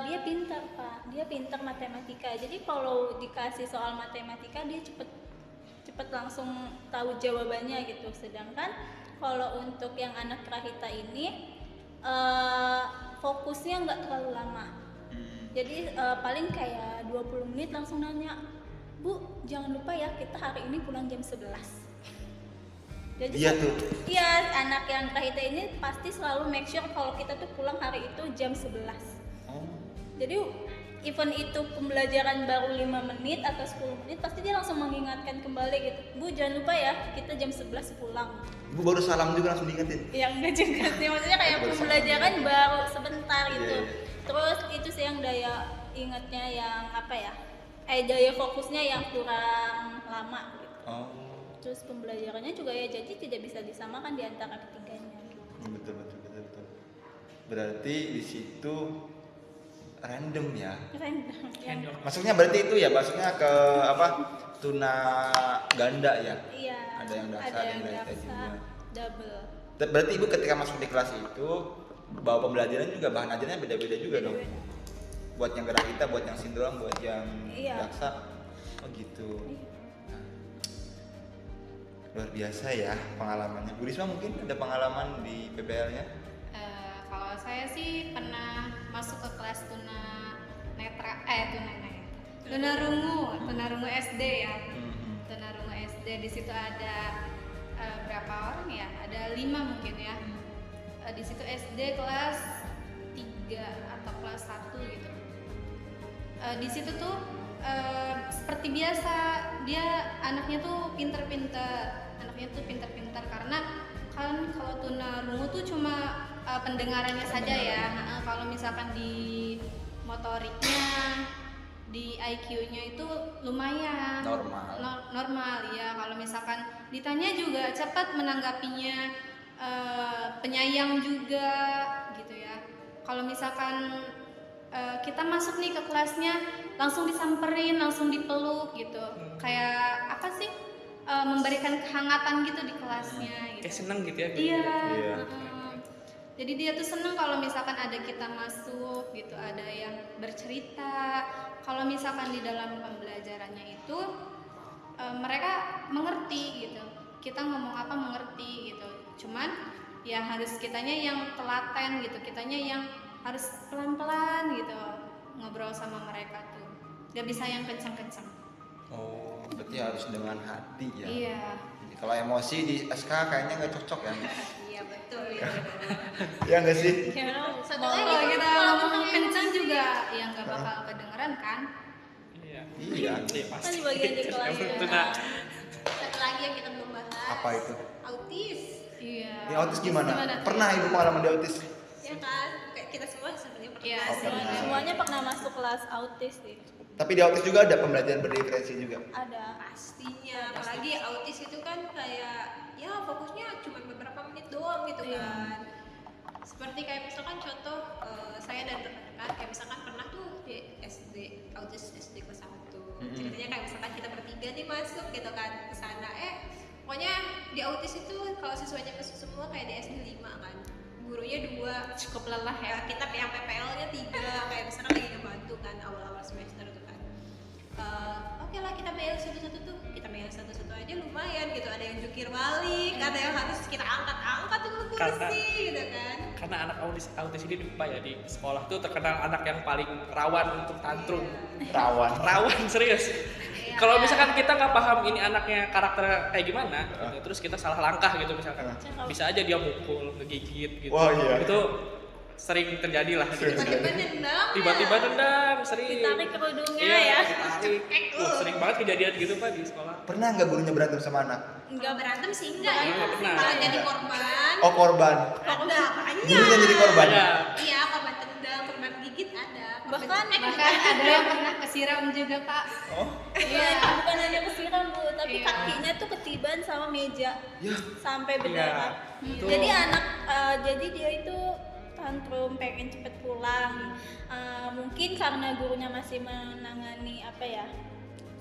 dia pintar, Pak. Dia pintar matematika. Jadi kalau dikasih soal matematika dia cepet langsung tahu jawabannya gitu. Sedangkan kalau untuk yang anak Rahita ini fokusnya nggak terlalu lama. Jadi paling kayak 20 menit langsung nanya, Bu, jangan lupa ya kita hari ini pulang jam 11. Jadi iya tuh. iya, anak yang Rahita ini pasti selalu make sure kalau kita tuh pulang hari itu jam 11. Oh. Jadi even itu pembelajaran baru 5 menit atau 10 menit pasti dia langsung mengingatkan kembali gitu. Bu, jangan lupa ya kita jam 11 pulang. Ibu baru salam juga langsung diingetin. Yang enggak juga sih, maksudnya kayak Baru pembelajaran baru sebentar gitu. Iya. Terus itu sih yang daya ingatnya yang apa ya? Daya fokusnya yang kurang lama gitu. Oh. Terus pembelajarannya juga ya jadi tidak bisa disamakan di antara ketiganya. Betul. Berarti di situ random ya. Random. Yang, Maksudnya berarti itu ya, maksudnya ke apa? Tuna ganda ya. iya. Ada yang daksa, ada yang ada yang daksa, juga. double. Berarti ibu ketika masuk di kelas itu bawa pembelajaran juga, bahan ajarnya beda-beda juga dong. Beda-beda. Buat yang Rahita, buat yang sindrom, buat yang Iya. daksa. Oh gitu. Iya. Luar biasa ya pengalamannya. Bu Risma mungkin ada pengalaman di PPL-nya? Kalau saya sih pernah masuk ke kelas tunarungu SD ya. Tunarungu SD, di situ ada berapa orang ya? Ada 5 mungkin ya. Di situ SD kelas 3 atau kelas 1 gitu. Di situ tuh seperti biasa dia anaknya tuh pinter-pinter karena kan kalau tunarungu tuh cuma pendengarannya saja ya. Kalau misalkan di motoriknya, di IQ-nya itu lumayan normal ya. Kalau misalkan ditanya juga cepat menanggapinya, penyayang juga gitu ya. Kalau misalkan kita masuk nih ke kelasnya langsung disamperin, langsung dipeluk gitu, kayak apa sih, memberikan kehangatan gitu di kelasnya gitu. Kayak seneng gitu ya. Iya. Iya. Jadi dia tuh seneng kalau misalkan ada kita masuk gitu, ada yang bercerita. Kalau misalkan di dalam pembelajarannya itu mereka mengerti gitu. Kita ngomong apa mengerti gitu. Cuman ya harus kitanya yang telaten gitu, kitanya yang harus pelan-pelan gitu ngobrol sama mereka tuh. Gak bisa yang kencang-kencang. Oh, berarti harus dengan hati ya. Iya. Jadi kalau emosi di SK kayaknya nggak cocok ya. Iya betul ya. Ya nggak sih? Satu Kalau lagi kita kalau ngomong misalnya kencang juga ya nggak bakal kedengeran kan. Iya. Iya. Pasti. Kan di bagian di kelas Yang ya. tuna. satu lagi yang kita belum bahas. Apa itu? Autis. Iya. Di autis gimana? tuh? Pernah ibu pengalaman di autis? Ya kan? Kayak kita semua sebenarnya pernah. Iya, Oh, pernah. Semuanya pernah masuk kelas autis sih. Tapi di autis juga ada pembelajaran berdiferensi juga. Ada. Pastinya, apalagi autis itu kan kayak ya fokusnya cuma beberapa menit doang gitu Iya. kan. Seperti kayak misalkan contoh saya dan rekan kayak misalkan pernah tuh di SD autis SD kelas 1. Ceritanya kayak misalkan kita bertiga nih masuk gitu kan ke sana, pokoknya di autis itu kalau siswanya masuk semua kayak di SD 5 kan. Gurunya 2, Cukup lelah ya. kita yang PPL-nya 3, kayak misalkan lagi ngebantu kan awal-awal semester tuh kan. Oke lah kita mail satu-satu tuh, kita mail satu-satu aja lumayan gitu, ada yang jukir balik, ada yang harus kita angkat-angkat tuh ke kursi gitu kan. Karena anak autis ini Pak ya, di sekolah tuh terkenal anak yang paling rawan untuk tantrum. Rawan. Rawan serius. Ya Kalau misalkan kita nggak paham ini anaknya karakter kayak gimana, gitu, terus kita salah langkah gitu misalkan, bisa aja dia mukul, ngegigit gitu. Wah, iya. Itu sering terjadi lah. Gitu. Tiba-tiba nendang. Tiba-tiba nendang, sering. Ditarik kerudungnya Iya, ya. ditarik. Sering banget kejadian gitu Pak di sekolah. Pernah nggak gurunya berantem sama anak? Enggak berantem sih enggak ya. Enggak pernah. Kalau jadi korban Oh, korban. ada banyak. Gurunya jadi korban. Ada. Iya, korban tendang, korban gigit ada. Bahkan Bahkan ada yang pernah kesiram juga Pak. Oh, iya, bukan hanya kesiram Bu, tapi Iya. kakinya tuh ketiban sama meja ya. sampai Iya. berdarah. Itu- Jadi jadi dia itu tantrum pengen cepet pulang. Mungkin karena gurunya masih menangani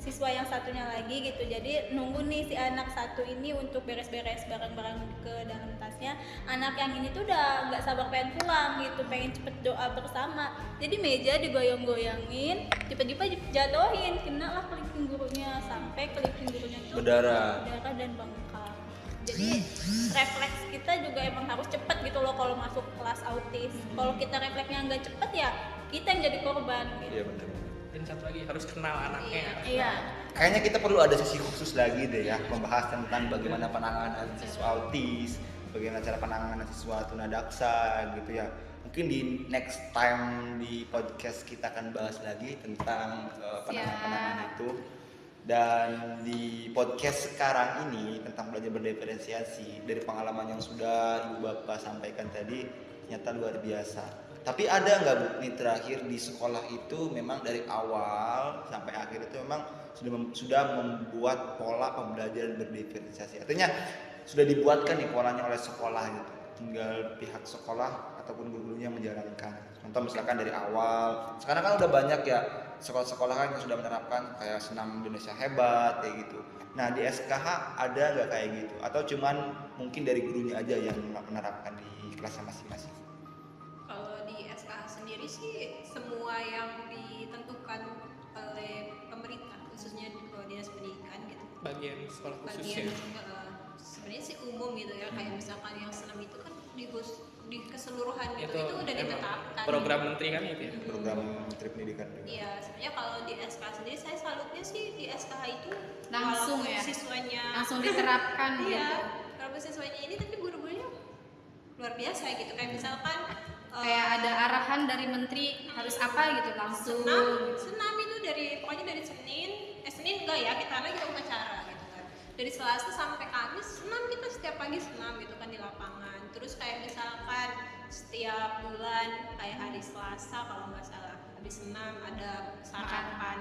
siswa yang satunya lagi gitu. Jadi nunggu nih si anak satu ini untuk beres-beres barang-barang ke dalam tasnya. Anak yang ini tuh udah nggak sabar pengen pulang gitu, pengen cepet doa bersama. Jadi meja digoyang-goyangin, tiba-tiba dijatuhin, kena lah kelingking gurunya sampai kelingking gurunya itu Berdarah. dan bengkak. Jadi refleks kita juga emang harus cepet gitu loh kalau masuk kelas autis. Kalau kita refleksnya nggak cepet ya kita yang jadi korban gitu. Iya benar. Dan satu lagi harus kenal anaknya. Iya. Kayaknya kita perlu ada sesi khusus lagi deh ya, membahas tentang bagaimana penanganan siswa autis, bagaimana cara penanganan siswa tunadaksa gitu ya. Mungkin di next time di podcast kita akan bahas lagi tentang penanganan itu. Dan di podcast sekarang ini tentang belajar berdiferensiasi, dari pengalaman yang sudah Ibu Bapak sampaikan tadi ternyata luar biasa. Tapi ada nggak Bu, nih terakhir di sekolah itu memang dari awal sampai akhir itu memang sudah membuat pola pembelajaran berdiferensiasi. Artinya sudah dibuatkan nih polanya oleh sekolah gitu. Tinggal pihak sekolah ataupun guru-gurunya menjalankan. Contoh misalkan dari awal. Sekarang kan udah banyak ya sekolah-sekolah kan yang sudah menerapkan kayak senam Indonesia hebat kayak gitu. Nah di SKH ada nggak kayak gitu? Atau cuman mungkin dari gurunya aja yang menerapkan di kelasnya masing-masing? Kalau di SKH sendiri sih semua yang ditentukan oleh pemerintah khususnya di dinas pendidikan gitu. Bagian sekolah khusus Bagian ya. sebenarnya sih umum gitu ya, kayak misalkan yang senam itu kan di keseluruhan gitu Itu itu udah emang ditetapkan. program menteri kan itu ya. Program Menteri Pendidikan juga. Iya, sebenarnya kalau di SKH sendiri saya salutnya sih di SKH itu Langsung walaupun ya? siswanya Langsung diterapkan iya, gitu. walaupun siswanya ini tapi guru-gurunya luar biasa gitu, kayak misalkan Kayak ada arahan dari menteri harus apa gitu langsung. senam itu pokoknya dari Senin enggak ya, kita upacara gitu kan. Dari Selasa sampai Kamis senam, kita setiap pagi senam gitu kan di lapangan. Terus kayak misalkan setiap bulan kayak hari Selasa kalau nggak salah habis senam ada sarapan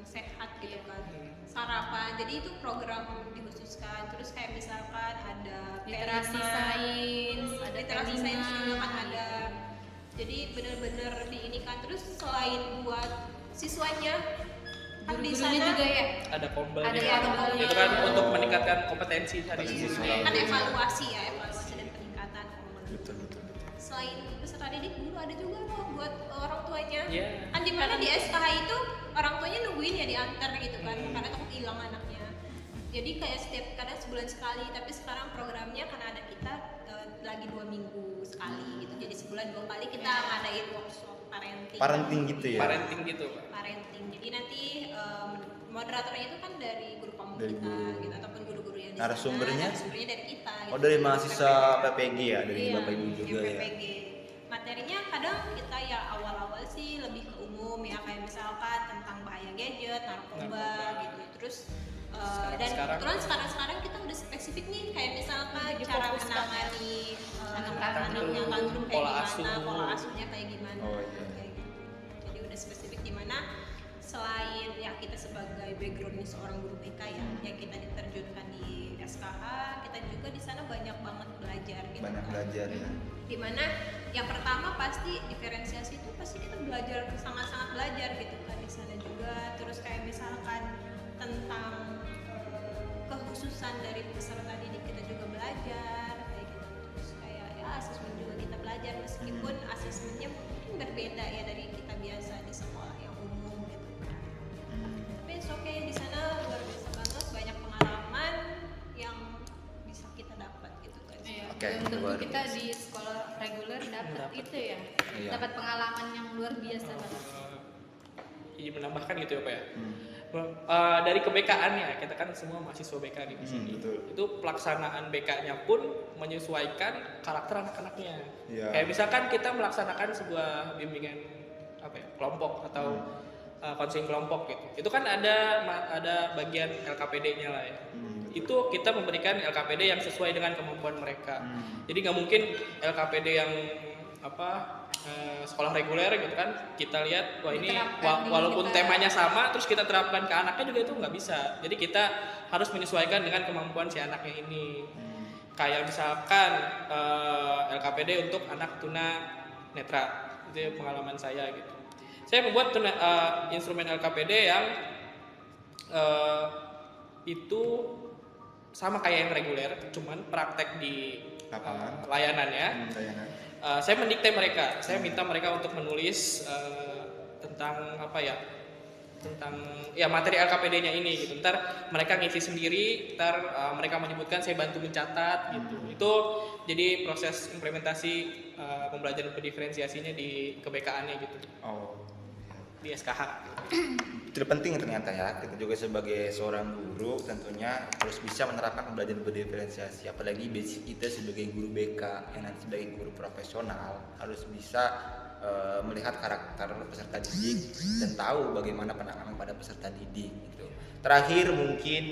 sehat gitu kan. Sarapan. Jadi itu program dikhususkan. Terus kayak misalkan ada Literasi P5, sains, ada literasi P5. sains juga kan ada. Jadi benar-benar diinikan. Terus selain buat siswanya kan di Guru-gurunya sana juga ya. Ada kombel Ada gitu. kombelnya. Itu kan untuk meningkatkan kompetensi dari siswa. kan evaluasi dan peningkatan komunitas. Betul. Selain peserta didik, guru ada juga loh buat orang tuanya. Iya. Kan dimana di SKH itu orang tuanya nungguin ya diantar gitu kan, karena takut hilang anaknya. Jadi kayak setiap kadang sebulan sekali, tapi sekarang programnya karena ada kita lagi 2 minggu sekali gitu. Jadi sebulan 2 kali kita ngadain workshop Parenting gitu ya. Parenting gitu Pak. parenting. Jadi nanti moderatornya itu kan dari guru kamu Dari kita guru. gitu, ataupun guru-guru yang di Narasumbernya? sana. Narasumbernya dari kita gitu. Oh dari mahasiswa PPG ya, dari Iya, Bapak Ibu juga yang ya. PPG. Materinya kadang kita ya awal-awal sih lebih ke umum ya, kayak misalkan tentang bahaya gadget, narkoba gitu. Terus Sekarang- sekarang kita udah spesifik nih, kayak misalkan Jadi cara fokus menangani Tantrum, anaknya tantrum kayak pola gimana, asuh. pola asuhnya kayak gimana. Oh, iya. Kayak gitu. Jadi udah spesifik di mana selain ya kita sebagai backgroundnya seorang guru BK ya, yang kita diterjunkan di SKH, kita juga di sana banyak banget belajar gitu. Banyak kan. belajar ya. Dimana yang pertama pasti diferensiasi itu pasti kita belajar, sangat-sangat belajar gitu kan di sana juga. Terus kayak misalkan tentang kekhususan dari peserta didik kita juga belajar kayak gitu. Terus kayak ya asesmen juga kita belajar, meskipun asesmennya mungkin berbeda ya dari kita biasa di sekolah yang umum gitu. Tapi oke, di sana luar biasa banget, banyak pengalaman yang bisa kita dapat gitu kan. Iya. Oke, Belum tentu luar kita biasa. di sekolah reguler dapat itu ya. Iya. Dapat pengalaman yang luar biasa banget. Iya menambahkan gitu ya Pak ya. Dari keBK-annya, kita kan semua mahasiswa BK nih di sini. Betul. Itu pelaksanaan BK-nya pun menyesuaikan karakter anak-anaknya. Iya. Kayak misalkan kita melaksanakan sebuah bimbingan kelompok atau konseling kelompok gitu. Itu kan ada bagian LKPD-nya lah ya. Itu kita memberikan LKPD yang sesuai dengan kemampuan mereka. Jadi nggak mungkin LKPD yang sekolah reguler gitu kan, kita lihat wah ini Diterapkan di walaupun kita. temanya sama terus kita terapkan ke anaknya juga itu nggak bisa. Jadi kita harus menyesuaikan dengan kemampuan si anaknya ini. Kayak misalkan LKPD untuk anak tuna netra, itu ya pengalaman saya gitu. Saya membuat instrumen LKPD yang itu sama kayak yang reguler, cuman praktek di Lapangan. layanannya. Layanan. Saya mendikte mereka, saya minta mereka untuk menulis tentang tentang materi LKPD-nya ini gitu. Ntar mereka ngisi sendiri, ntar mereka menyebutkan, saya bantu mencatat gitu. Itu jadi proses implementasi pembelajaran berdiferensiasinya di keBK-annya gitu, Oh. di SKH. Itu penting ternyata ya, kita juga sebagai seorang guru tentunya harus bisa menerapkan pembelajaran berdiferensiasi, apalagi basic kita sebagai guru BK yang nanti sebagai guru profesional harus bisa melihat karakter peserta didik dan tahu bagaimana penanganan pada peserta didik gitu. Terakhir mungkin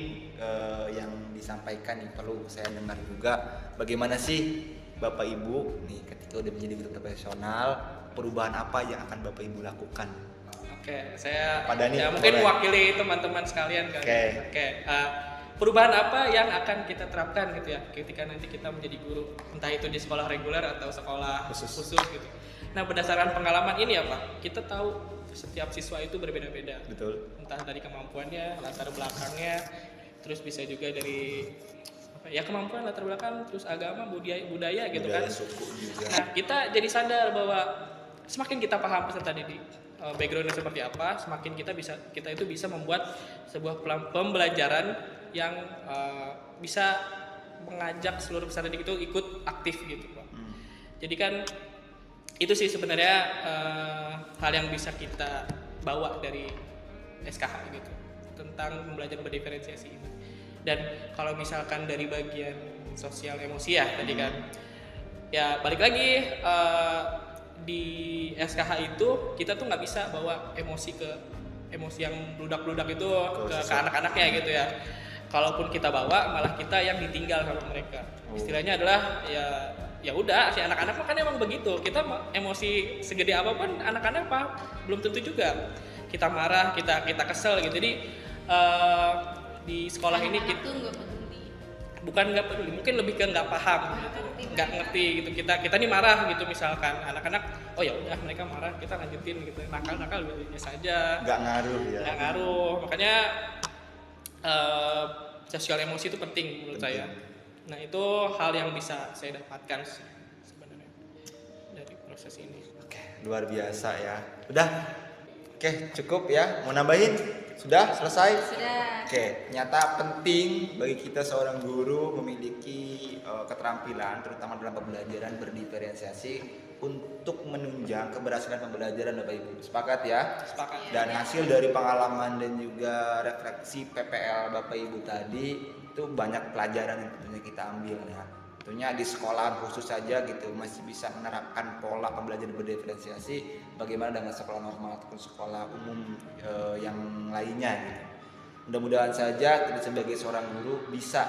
yang disampaikan yang perlu saya dengar juga, bagaimana sih Bapak Ibu nih ketika udah menjadi guru profesional, perubahan apa yang akan Bapak Ibu lakukan? Oke, saya Pak Dhani, mungkin boleh. mewakili teman-teman sekalian kan. Oke. Perubahan apa yang akan kita terapkan gitu ya ketika nanti kita menjadi guru, entah itu di sekolah reguler atau sekolah khusus gitu. Nah, berdasarkan pengalaman ini kita tahu setiap siswa itu berbeda-beda. Betul. Entah dari kemampuannya, latar belakangnya, terus bisa juga dari kemampuan, latar belakang, terus agama, budaya gitu kan. Budaya suku juga. Nah, kita jadi sadar bahwa semakin kita paham peserta didik, backgroundnya seperti apa, semakin kita itu bisa membuat sebuah pembelajaran yang bisa mengajak seluruh peserta didik itu ikut aktif gitu, Pak. Jadi kan itu sih sebenarnya hal yang bisa kita bawa dari SKH gitu tentang pembelajaran berdiferensiasi ini. Dan kalau misalkan dari bagian sosial emosi ya tadi kan, ya balik lagi di SKH itu kita tuh nggak bisa bawa emosi yang bludak-bludak itu ke anak-anaknya gitu ya. Kalaupun kita bawa, malah kita yang ditinggal sama mereka. Istilahnya adalah ya udah si anak-anak kan emang begitu. Kita emosi segede apapun anak-anak belum tentu juga. Kita marah, kita kesel gitu. Jadi di sekolah ini Anak-anak kita tuh nggak peduli. bukan nggak peduli, mungkin lebih ke nggak paham gitu, nggak ngerti gitu. Kita nih marah gitu misalkan, anak-anak oh ya udah mereka marah, kita lanjutin gitu, nakal biasa aja, Nggak ngaruh ya. nggak ngaruh. Makanya sosial emosi itu penting menurut saya. Nah itu hal yang bisa saya dapatkan sih sebenarnya dari proses ini. Oke, luar biasa ya. Udah. Oke, cukup ya. Mau nambahin? Sudah selesai? Sudah. Oke, ternyata penting bagi kita seorang guru memiliki keterampilan terutama dalam pembelajaran berdiferensiasi untuk menunjang keberhasilan pembelajaran Bapak Ibu. Sepakat ya? Sepakat. Dan hasil dari pengalaman dan juga refleksi PPL Bapak Ibu tadi itu banyak pelajaran yang tentunya kita ambil ya. Tentunya di sekolah khusus saja gitu masih bisa menerapkan pola pembelajaran berdiferensiasi, bagaimana dengan sekolah normal ataupun sekolah umum yang lainnya gitu. Mudah-mudahan saja kita sebagai seorang guru bisa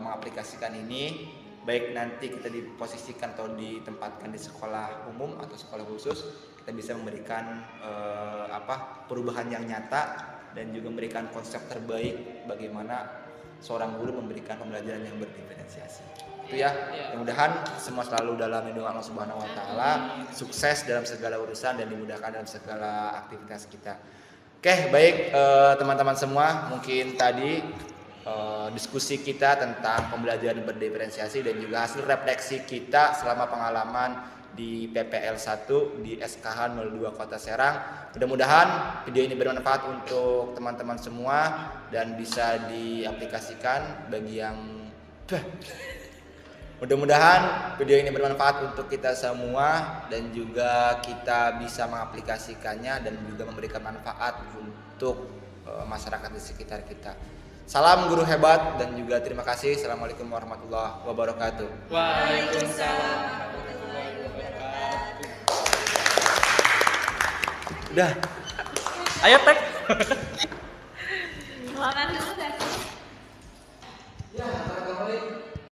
mengaplikasikan ini, baik nanti kita diposisikan atau ditempatkan di sekolah umum atau sekolah khusus, kita bisa memberikan perubahan yang nyata dan juga memberikan konsep terbaik bagaimana seorang guru memberikan pembelajaran yang berdiferensiasi. Itu ya. Mudah-mudahan semua selalu dalam lindungan Allah Subhanahu wa taala, sukses dalam segala urusan dan dimudahkan dalam segala aktivitas kita. Oke, baik teman-teman semua, mungkin tadi diskusi kita tentang pembelajaran berdiferensiasi dan juga hasil refleksi kita selama pengalaman di PPL 1 di SKH 02 Kota Serang. Mudah-mudahan video ini bermanfaat untuk teman-teman semua dan bisa diaplikasikan bagi yang mudah-mudahan video ini bermanfaat untuk kita semua dan juga kita bisa mengaplikasikannya dan juga memberikan manfaat untuk masyarakat di sekitar kita. Salam guru hebat dan juga terima kasih. Assalamualaikum warahmatullahi wabarakatuh. Waalaikumsalam warahmatullahi wabarakatuh. Udah. Ayo tek.